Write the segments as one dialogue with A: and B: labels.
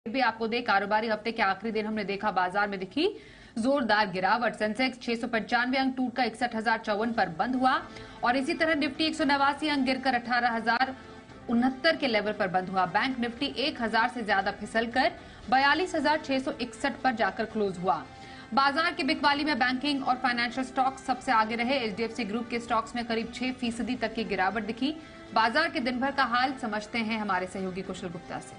A: भी आपको दे कारोबारी हफ्ते के आखिरी दिन हमने देखा बाजार में दिखी जोरदार गिरावट। सेंसेक्स 695 अंक टूटकर 61,054 पर बंद हुआ और इसी तरह निफ्टी 189 अंक गिरकर 18,069 के लेवल पर बंद हुआ। बैंक निफ्टी 1,000 से ज्यादा फिसलकर 42,661 पर जाकर क्लोज हुआ। बाजार के बिकवाली में बैंकिंग और फाइनेंशियल स्टॉक्स सबसे आगे रहे। एचडीएफसी ग्रुप के स्टॉक्स में करीब 6% तक की गिरावट दिखी। बाजार के दिन भर का हाल समझते हैं हमारे सहयोगी कुशल गुप्ता से।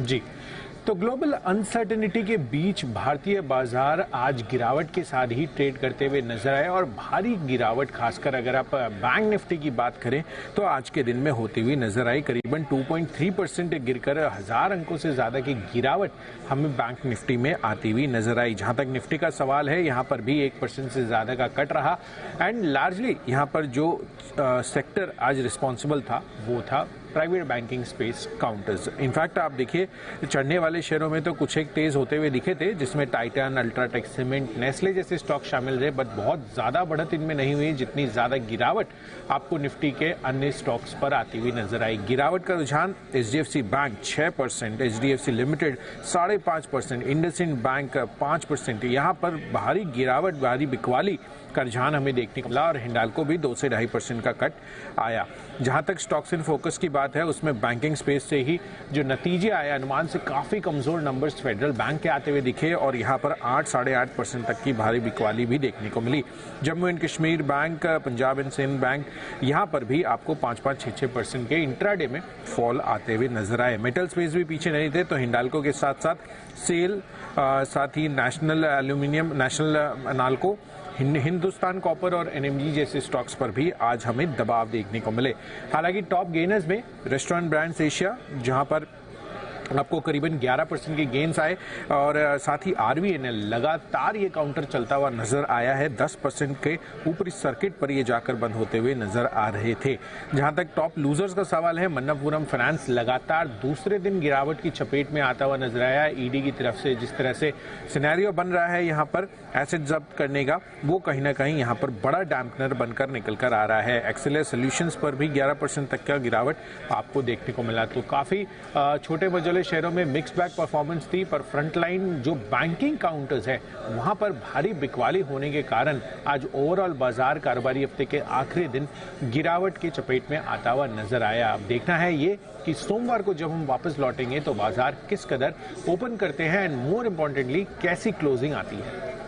B: जी, तो ग्लोबल अनसर्टेनिटी के बीच भारतीय बाजार आज गिरावट के साथ ही ट्रेड करते हुए नजर आए और भारी गिरावट, खासकर अगर आप बैंक निफ्टी की बात करें तो आज के दिन में होती हुई नजर आई। करीबन 2.3% गिरकर 1000 अंकों से ज्यादा की गिरावट हमें बैंक निफ्टी में आती हुई नजर आई। जहां तक निफ्टी का सवाल है, यहां पर भी 1% से ज्यादा का कट रहा एंड लार्जली यहां पर जो सेक्टर आज रिस्पॉन्सिबल था वो था private banking space counters. In fact आप देखिए चढ़ने वाले शेयरों में तो कुछ एक तेज होते हुए दिखे थे, जिसमें टाइटन, अल्ट्राटेक सीमेंट, नेस्ले जैसे स्टॉक शामिल रहे, बट बहुत ज्यादा बढ़त इनमें नहीं हुई जितनी ज्यादा गिरावट आपको निफ्टी के अन्य स्टॉक्स पर आती हुई नजर आई। गिरावट का रुझान HDFC bank 6%, HDFC limited 5.5%, IndusInd bank 5%। यहाँ पर भारी गिरावट, भारी बिकवाली का रुझान हमें देखने को मिला और हिंडाल्को भी 2 से 2.5% का कट आया। जहां तक स्टॉक्स इन फोकस की बात है, उसमें बैंकिंग स्पेस से ही जो नतीजे आए, अनुमान से काफी कमजोर नंबर्स फेडरल बैंक के आते हुए दिखे और यहां पर 8-8.5% तक की भारी बिकवाली भी देखने को मिली। Jammu and Kashmir bank, Punjab and Sindh bank, यहां पर भी आपको 5-6% के इंट्राडे में फॉल आते हुए नजर आए। मेटल स्पेस भी पीछे नहीं थे, तो हिंडाल्को के साथ साथ सेल, साथ ही national aluminium, national Nalco, Hindustan copper और एनएमजी जैसे स्टॉक्स पर भी आज हमें दबाव देखने को मिले। हालांकि टॉप गेनर्स में रेस्टोरेंट ब्रांड्स एशिया, जहां पर आपको करीबन 11% के गेन्स आए और साथ ही आरवीएनएल लगातार ये काउंटर चलता हुआ नजर आया है। 10% के ऊपरी सर्किट पर ये जाकर बंद होते हुए नजर आ रहे थे। जहां तक टॉप लूजर्स का सवाल है, मन्नप्पुरम फाइनेंस लगातार दूसरे दिन गिरावट की चपेट में आता हुआ नजर आया। ईडी की तरफ से जिस तरह से सिनेरियो बन रहा है यहाँ पर एसेट जब्त करने का, वो कहीं ना कहीं यहाँ पर बड़ा डैम्पनर बनकर निकल कर आ रहा है। एक्सेलर सोल्यूशंस पर भी 11% तक का गिरावट आपको देखने को मिला। तो काफी छोटे मजले शेयरों में मिक्स बैग परफॉर्मेंस थी, पर फ्रंटलाइन जो बैंकिंग काउंटर्स है वहां पर भारी बिकवाली होने के कारण आज ओवरऑल बाजार कारोबारी हफ्ते के आखिरी दिन गिरावट की चपेट में आता हुआ नजर आया। अब देखना है ये कि सोमवार को जब हम वापस लौटेंगे तो बाजार किस कदर ओपन करते हैं एंड मोर इंपॉर्टेंटली कैसी क्लोजिंग आती है।